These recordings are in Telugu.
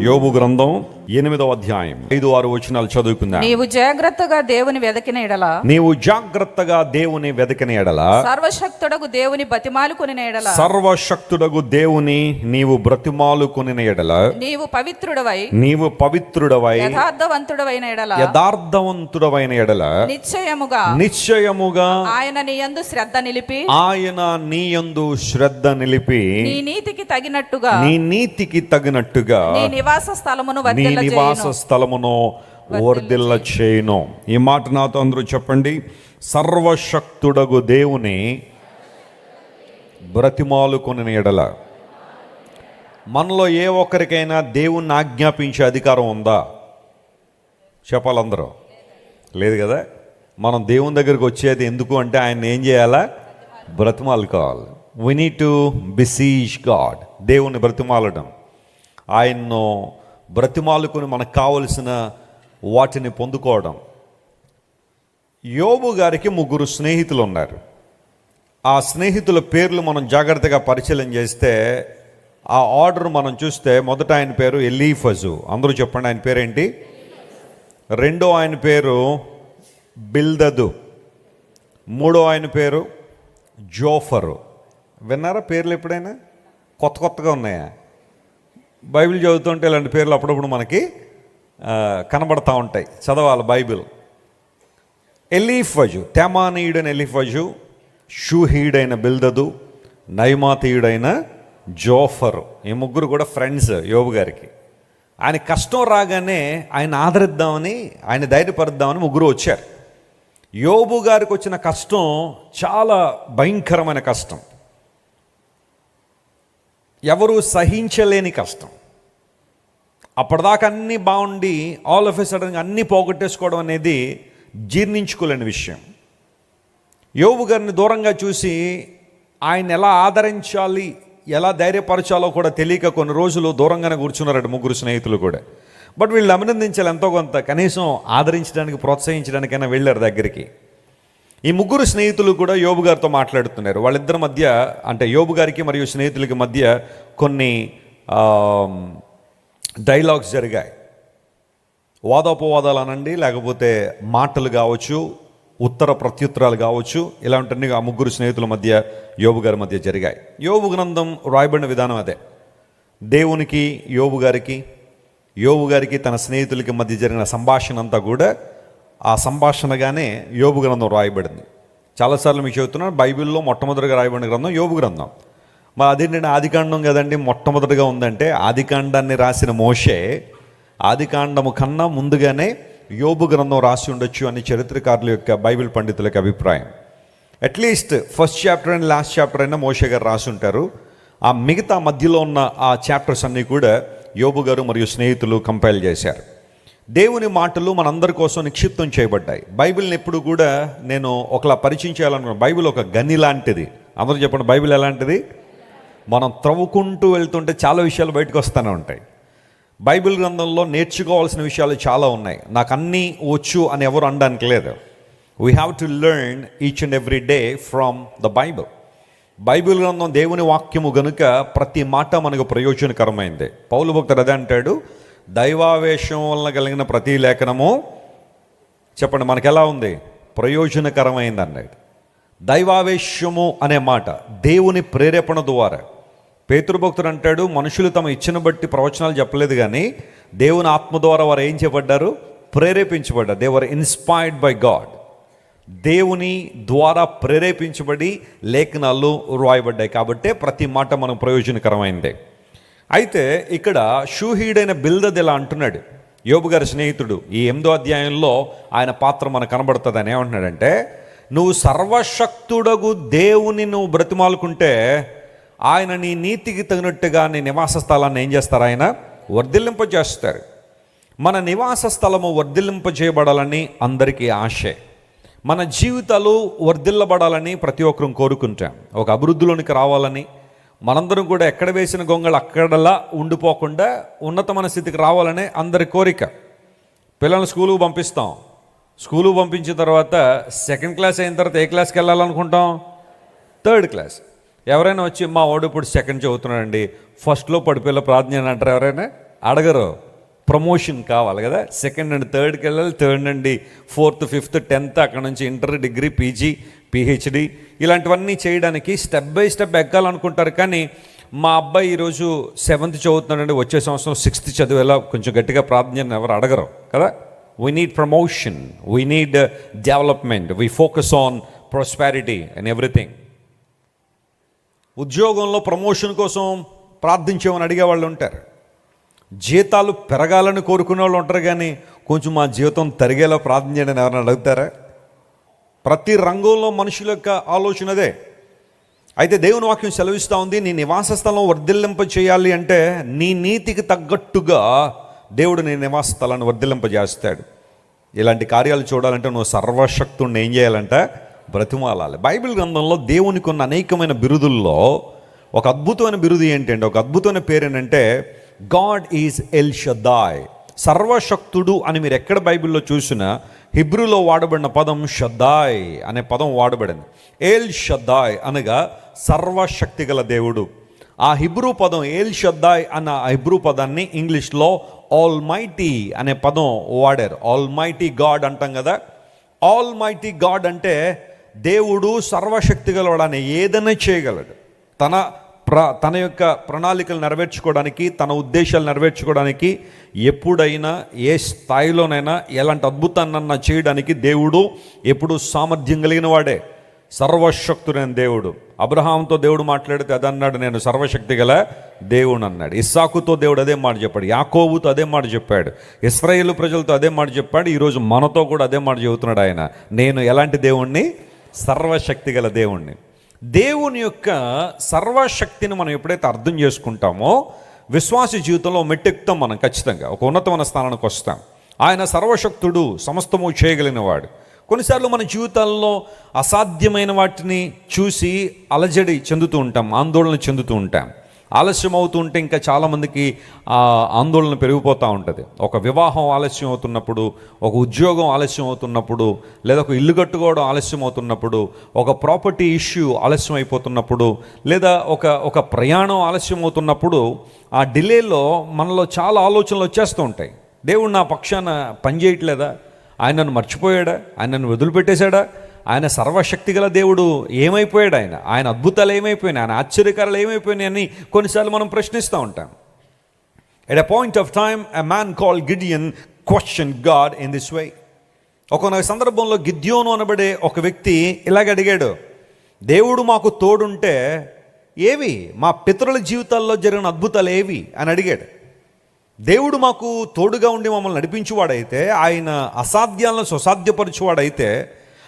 యోబు గ్రంథం 8వ అధ్యాయం 5-6 వచనాలు చదువుకుందాం. నీవు జాగ్రత్తగా దేవుని వెదకిన ఎడల సర్వశక్తుడగు దేవుని బ్రతిమాలుకొనిన ఎడల నీవు పవిత్రుడవై యథార్థవంతుడవైన ఎడల నిశ్చయముగా ఆయన నీ యందు శ్రద్ధ నిలిపి నీ నీతికి తగినట్టుగా నీ నివాస స్థలమును వర్ధిల్ల చేయును. ఈ మాట నాతో అందరూ చెప్పండి. సర్వశక్తుడగు దేవుని బ్రతిమాలుకొనిన ఎడల. మనలో ఏ ఒక్కరికైనా దేవుణ్ణి ఆజ్ఞాపించే అధికారం ఉందా? చెప్పాలందరూ. లేదు కదా. మనం దేవుని దగ్గరికి వచ్చేది ఎందుకు అంటే ఆయన ఏం చేయాలా? బ్రతిమాలుకోవాలి. we need to beseech God. దేవుని బ్రతిమాలడం, ఆయన్ను బ్రతిమాలుకొని మనకు కావలసిన వాటిని పొందుకోవడం. యోబు గారికి 3 స్నేహితులు ఉన్నారు. ఆ స్నేహితుల పేర్లు మనం జాగ్రత్తగా పరిశీలన చేస్తే ఆ ఆర్డర్ మనం చూస్తే మొదట ఆయన పేరు ఎలీఫజు. అందరూ చెప్పండి ఆయన పేరేంటి? రెండో ఆయన పేరు బిల్దదు. మూడో ఆయన పేరు జోఫరు. విన్నారా పేర్లు ఎప్పుడైనా? కొత్తగా ఉన్నాయా? బైబిల్ చదువుతుంటే ఇలాంటి పేర్లు అప్పుడప్పుడు మనకి కనబడతా ఉంటాయి. చదవాలి బైబిల్. ఎలీఫజు, తెమానీయుడైన ఎలీఫజు, షూహీడైన బిల్దదు, నైమాతీయుడైన జోఫరు. ఈ 3 కూడా ఫ్రెండ్స్ యోబు గారికి. ఆయన కష్టం రాగానే ఆయన ఆదరిద్దామని, ఆయన ధైర్యపరుద్దామని 3 వచ్చారు. యోబు గారికి వచ్చిన కష్టం చాలా భయంకరమైన కష్టం, ఎవరు సహించలేని కష్టం. అప్పటిదాకా అన్నీ బాగుండి ఆల్ ఆఫ్ ఎ సడన్గా అన్నీ పోగొట్టేసుకోవడం అనేది జీర్ణించుకోలేని విషయం. యోబు గారిని దూరంగా చూసి ఆయన ఎలా ఆదరించాలి, ఎలా ధైర్యపరచాలో కూడా తెలియక కొన్ని రోజులు దూరంగానే కూర్చున్నారట 3 స్నేహితులు కూడా. బట్ వీళ్ళు అభినందించాలి ఎంతో కొంత, కనీసం ఆదరించడానికి ప్రోత్సహించడానికైనా వెళ్ళారు దగ్గరికి. ఈ 3 స్నేహితులు కూడా యోబు గారితో మాట్లాడుతున్నారు. వాళ్ళిద్దరి మధ్య, అంటే యోబు గారికి మరియు స్నేహితులకి మధ్య కొన్ని డైలాగ్స్ జరిగాయి. వాదోపవాదాలు అనండి, లేకపోతే మాటలు కావచ్చు, ఉత్తర ప్రత్యుత్తరాలు కావచ్చు, ఇలాంటివన్నీ ఆ 3 స్నేహితుల మధ్య, యోబు గారి మధ్య జరిగాయి. యోబు గ్రంథం రాయబడిన విధానం అదే. దేవునికి యోబు గారికి తన స్నేహితులకి మధ్య జరిగిన సంభాషణ అంతా కూడా ఆ సంభాషణగానే యోబు గ్రంథం రాయబడింది. చాలాసార్లు మీకు చెబుతున్నాను, బైబిల్లో మొట్టమొదటిగా రాయబడిన గ్రంథం యోబు గ్రంథం. మరి అదేంటంటే ఆదికాండం కదండి మొట్టమొదటిగా ఉందంటే. ఆదికాండాన్ని రాసిన మోషే ఆదికాండము కన్నా ముందుగానే యోబు గ్రంథం రాసి ఉండొచ్చు అని చరిత్రకారుల యొక్క, బైబిల్ పండితులకు అభిప్రాయం. At least first chapter and last chapter అయినా మోషే గారు రాసి ఉంటారు. ఆ మిగతా మధ్యలో ఉన్న ఆ చాప్టర్స్ అన్నీ కూడా యోబు గారు మరియు స్నేహితులు కంపైల్ చేశారు. దేవుని మాటలు మనందరి కోసం నిక్షిప్తం చేయబడ్డాయి. బైబిల్ని ఎప్పుడు కూడా నేను ఒకలా పరిచయం చేయాలనుకున్నాను. బైబిల్ ఒక గని లాంటిది. అందరూ చెప్పండి, బైబిల్ ఎలాంటిది? మనం త్రవ్వుకుంటూ వెళ్తుంటే చాలా విషయాలు బయటకు వస్తూనే ఉంటాయి. బైబిల్ గ్రంథంలో నేర్చుకోవాల్సిన విషయాలు చాలా ఉన్నాయి. నాకు అన్నీ వచ్చు అని ఎవరు అనడానికి లేదు. We have to learn each and every day from the Bible. Bible గ్రంథం దేవుని వాక్యము గనుక ప్రతి మాట మనకు ప్రయోజనకరమైంది. పౌలు భక్తుడు అదే అంటాడు, దైవావేశం వలన కలిగిన ప్రతి లేఖనము, చెప్పండి మనకు ఎలా ఉంది? ప్రయోజనకరమైంది అన్నాడు. దైవావేశము అనే మాట దేవుని ప్రేరేపణ ద్వారా. పేతురు భక్తుడు అంటాడు, మనుషులు తమ ఇచ్చిన బట్టి ప్రవచనాలు చెప్పలేదు కానీ దేవుని ఆత్మ ద్వారా వారు ఏం చేయబడ్డారు? ప్రేరేపించబడ్డారు. They were inspired by God. దేవుని ద్వారా ప్రేరేపించబడి లేఖనాలు రాయబడ్డాయి. కాబట్టే ప్రతి మాట మనం ప్రయోజనకరమైందే. అయితే ఇక్కడ షూహీడైన బిల్దద్ ఇలా అంటున్నాడు, యోబు గారి స్నేహితుడు. ఈ 8వ అధ్యాయంలో ఆయన పాత్ర మనకు కనబడుతుంది. అని ఏమంటున్నాడంటే, నువ్వు సర్వశక్తుడగు దేవుని నువ్వు బ్రతిమాలుకుంటే ఆయన నీ నీతికి తగినట్టుగా నీ నివాస స్థలాన్ని ఏం చేస్తారు? ఆయన వర్ధిల్లింపజేస్తారు. మన నివాస స్థలము వర్ధిల్లింపజేయబడాలని అందరికీ ఆశే. మన జీవితాలు వర్ధిల్లబడాలని ప్రతి ఒక్కరూ కోరుకుంటాం. ఒక అభివృద్ధిలోనికి రావాలని, మనందరం కూడా ఎక్కడ వేసిన గొంగళి అక్కడలా ఉండిపోకుండా ఉన్నతమైన స్థితికి రావాలనే అందరి కోరిక. పిల్లల్ని స్కూలుకు పంపిస్తాం. స్కూలుకు పంపించిన తర్వాత 2nd క్లాస్ అయిన తర్వాత ఏ క్లాస్కి వెళ్ళాలనుకుంటాం? 3rd class. ఎవరైనా వచ్చి మా వాడు ఇప్పుడు 2nd చదువుతున్నాడండి, ఫస్ట్లో పడిపోయేలా ప్రార్థన అంటారు ఎవరైనా? అడగరు. ప్రమోషన్ కావాలి కదా, సెకండ్ అండ్ థర్డ్కి వెళ్ళాలి, థర్డ్ నుండి ఫోర్త్, ఫిఫ్త్, 10th, అక్కడ నుంచి ఇంటర్, డిగ్రీ, పీజీ, పిహెచ్డి, ఇలాంటివన్నీ చేయడానికి స్టెప్ బై స్టెప్ ఎక్కాలనుకుంటారు. కానీ మా అబ్బాయి ఈరోజు 7th చదువుతున్నాడండి, వచ్చే సంవత్సరం 6th చదివేలా కొంచెం గట్టిగా ప్రార్థన ఎవరు అడగరు కదా. We need promotion, we need development, we focus on prosperity and everything. ఉద్యోగంలో ప్రమోషన్ కోసం ప్రార్థించేమని అడిగేవాళ్ళు ఉంటారు, జీతాలు పెరగాలని కోరుకునే వాళ్ళు ఉంటారు. కానీ కొంచెం మా జీవితం తరిగేలా ప్రార్థన చేయడం ఎవరైనా అడుగుతారా? ప్రతి రంగంలో మనుషుల యొక్క ఆలోచన అదే. అయితే దేవుని వాక్యం సెలవిస్తూ ఉంది, నీ నివాస స్థలం వర్ధిల్లింప చేయాలి అంటే నీ నీతికి తగ్గట్టుగా దేవుడు నీ నివాస స్థలాన్ని వర్ధిల్లింపజేస్తాడు. ఇలాంటి కార్యాలు చూడాలంటే నువ్వు సర్వశక్తుడిని ఏం చేయాలంటే బ్రతిమాలాలి. బైబిల్ గ్రంథంలో దేవునికి ఉన్న అనేకమైన బిరుదుల్లో ఒక అద్భుతమైన బిరుదు ఏంటంటే, ఒక అద్భుతమైన పేరు ఏంటంటే గాడ్ ఈజ్ ఎల్ షద్దాయ్, సర్వశక్తుడు అని. మీరు ఎక్కడ బైబిల్లో చూసినా హిబ్రూలో వాడబడిన పదం షద్దాయ్ అనే పదం వాడబడింది. ఎల్ షద్దాయ్ అనగా సర్వశక్తి గల దేవుడు. ఆ హిబ్రూ పదం ఎల్ షద్దాయ్ అన్న ఆ హిబ్రూ పదాన్ని ఇంగ్లీష్లో ఆల్ మైటీ అనే పదం వాడారు. ఆల్ మైటీ గాడ్ అంటాం కదా. ఆల్ మైటీ గాడ్ అంటే దేవుడు సర్వశక్తి గలవాడని ఏదైనా చేయగలడు. తన యొక్క ప్రణాళికలు నెరవేర్చుకోవడానికి, తన ఉద్దేశాలు నెరవేర్చుకోవడానికి, ఎప్పుడైనా ఏ స్థాయిలోనైనా ఎలాంటి అద్భుతాన్నన్నా చేయడానికి దేవుడు ఎప్పుడు సామర్థ్యం కలిగిన వాడే, సర్వశక్తుడైన దేవుడు. అబ్రహాంతో దేవుడు మాట్లాడితే అదన్నాడు, నేను సర్వశక్తి గల దేవుడు అన్నాడు. ఇస్సాకుతో దేవుడు అదే మాట చెప్పాడు, యాకోబుతో అదే మాట చెప్పాడు, ఇశ్రాయేలు ప్రజలతో అదే మాట చెప్పాడు. ఈరోజు మనతో కూడా అదే మాట చెబుతున్నాడు ఆయన, నేను ఎలాంటి దేవుణ్ణి? సర్వశక్తి గల దేవుణ్ణి. దేవుని యొక్క సర్వశక్తిని మనం ఎప్పుడైతే అర్థం చేసుకుంటామో విశ్వాస జీవితంలో మెట్టెక్కుతాం. మనం ఖచ్చితంగా ఒక ఉన్నతమైన స్థానానికి వస్తాం. ఆయన సర్వశక్తుడు, సమస్తము చేయగలిగినవాడు. కొన్నిసార్లు మన జీవితాల్లో అసాధ్యమైన వాటిని చూసి అలజడి చెందుతూ ఉంటాం, ఆందోళన చెందుతూ ఉంటాం. ఆలస్యం అవుతూ ఉంటే ఇంకా చాలామందికి ఆందోళన పెరిగిపోతూ ఉంటుంది. ఒక వివాహం ఆలస్యం అవుతున్నప్పుడు, ఒక ఉద్యోగం ఆలస్యం అవుతున్నప్పుడు, లేదా ఒక ఇల్లు కట్టుకోవడం ఆలస్యం అవుతున్నప్పుడు, ఒక ప్రాపర్టీ ఇష్యూ ఆలస్యం అయిపోతున్నప్పుడు, లేదా ఒక ప్రయాణం ఆలస్యం అవుతున్నప్పుడు ఆ డిలేలో మనలో చాలా ఆలోచనలు వచ్చేస్తూ ఉంటాయి. దేవుడు నా పక్షాన పనిచేయట్లేదా? ఆయన నన్ను మర్చిపోయాడా? ఆయన నన్ను వదిలిపెట్టేశాడా? ఆయన సర్వశక్తి గల దేవుడు ఏమైపోయాడు? ఆయన అద్భుతాలు ఏమైపోయినాయి? ఆయన ఆశ్చర్యకారాలు ఏమైపోయినాయి అని కొన్నిసార్లు మనం ప్రశ్నిస్తూ ఉంటాం. At a point of time a man called Gideon question God in this way. ఒక సందర్భంలో గిద్యోను అనబడే ఒక వ్యక్తి ఇలాగ అడిగాడు, దేవుడు మాకు తోడుంటే ఏవి మా పితరుల జీవితాల్లో జరిగిన అద్భుతాలు ఏవి అని అడిగాడు. దేవుడు మాకు తోడుగా ఉండి మమ్మల్ని నడిపించేవాడైతే, ఆయన అసాధ్యాలను సుసాధ్యపరచువాడైతే,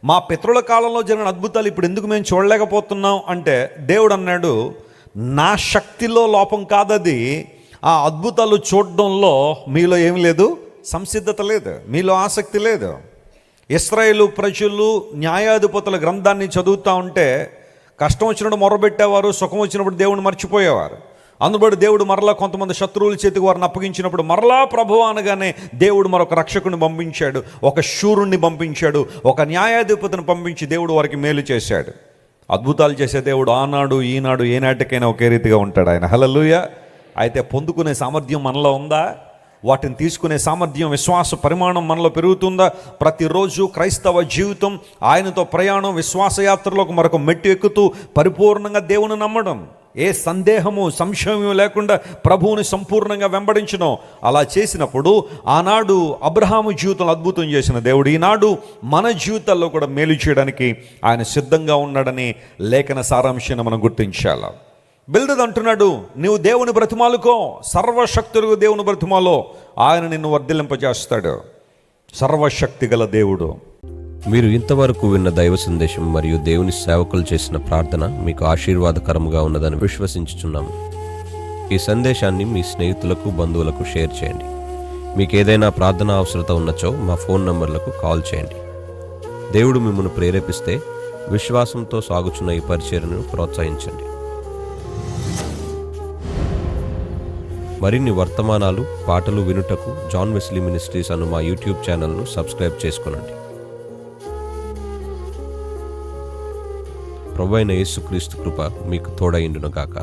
మా పితరుల కాలంలో జరిగిన అద్భుతాలు ఇప్పుడు ఎందుకు మేము చూడలేకపోతున్నాం అంటే, దేవుడు అన్నాడు, నా శక్తిలో లోపం కాదది, ఆ అద్భుతాలు చూడడంలో మీలో ఏమి లేదు, సంసిద్ధత లేదు, మీలో ఆసక్తి లేదు. ఇశ్రాయేలు ప్రజలు న్యాయాధిపతుల గ్రంథాన్ని చదువుతూ ఉంటే కష్టం వచ్చినప్పుడు మొరబెట్టేవారు, సుఖం వచ్చినప్పుడు దేవుడిని మర్చిపోయేవారు. అందుబడి దేవుడు మరలా కొంతమంది శత్రువుల చేతికి వారిని అప్పగించినప్పుడు మరలా ప్రభువా అనగానే దేవుడు మరొక రక్షకుని పంపించాడు, ఒక శూరుణ్ణి పంపించాడు, ఒక న్యాయాధిపతిని పంపించి దేవుడు వారికి మేలు చేశాడు. అద్భుతాలు చేసే దేవుడు ఆనాడు ఈనాడు ఏనాటికైనా ఒకే రీతిగా ఉంటాడు ఆయన. హల్లెలూయా. అయితే పొందుకునే సామర్థ్యం మనలో ఉందా? వాటిని తీసుకునే సామర్థ్యం, విశ్వాస పరిమాణం మనలో పెరుగుతుందా? ప్రతిరోజు క్రైస్తవ జీవితం, ఆయనతో ప్రయాణం, విశ్వాసయాత్రలోకి మరొక మెట్టు ఎక్కుతూ పరిపూర్ణంగా దేవుని నమ్మడం, ఏ సందేహము సంశయం లేకుండా ప్రభువుని సంపూర్ణంగా వెంబడించడం. అలా చేసినప్పుడు ఆనాడు అబ్రహాము జీవితంలో అద్భుతం చేసిన దేవుడు ఈనాడు మన జీవితాల్లో కూడా మేలు చేయడానికి ఆయన సిద్ధంగా ఉన్నాడని లేఖన సారాంశాన్ని మనం గుర్తించాలి. బిల్దద్ అంటున్నాడు, నీవు దేవుని బ్రతిమాలుకో, సర్వశక్తులు దేవుని బ్రతిమాలో, ఆయన నిన్ను వర్ధిల్లింపజేస్తాడు. సర్వశక్తి గల దేవుడు. మీరు ఇంతవరకు విన్న దైవ సందేశం మరియు దేవుని సేవకులు చేసిన ప్రార్థన మీకు ఆశీర్వాదకరముగా ఉన్నదని విశ్వసించుచున్నాము. ఈ సందేశాన్ని మీ స్నేహితులకు, బంధువులకు షేర్ చేయండి. మీకు ఏదైనా ప్రార్థన అవసరత ఉన్నచో మా ఫోన్ నంబర్లకు కాల్ చేయండి. దేవుడు మిమ్మల్ని ప్రేరేపిస్తే విశ్వాసంతో సాగుచున్న ఈ పరిచర్యను ప్రోత్సహించండి. మరిన్ని వర్తమానాలు, పాటలు వినుటకు జాన్ వెస్లీ మినిస్ట్రీస్ అను మా యూట్యూబ్ ఛానల్ను సబ్స్క్రైబ్ చేసుకొనండి. ప్రభువైన యేసుక్రీస్తు కృప మీకు తోడైండును గాక.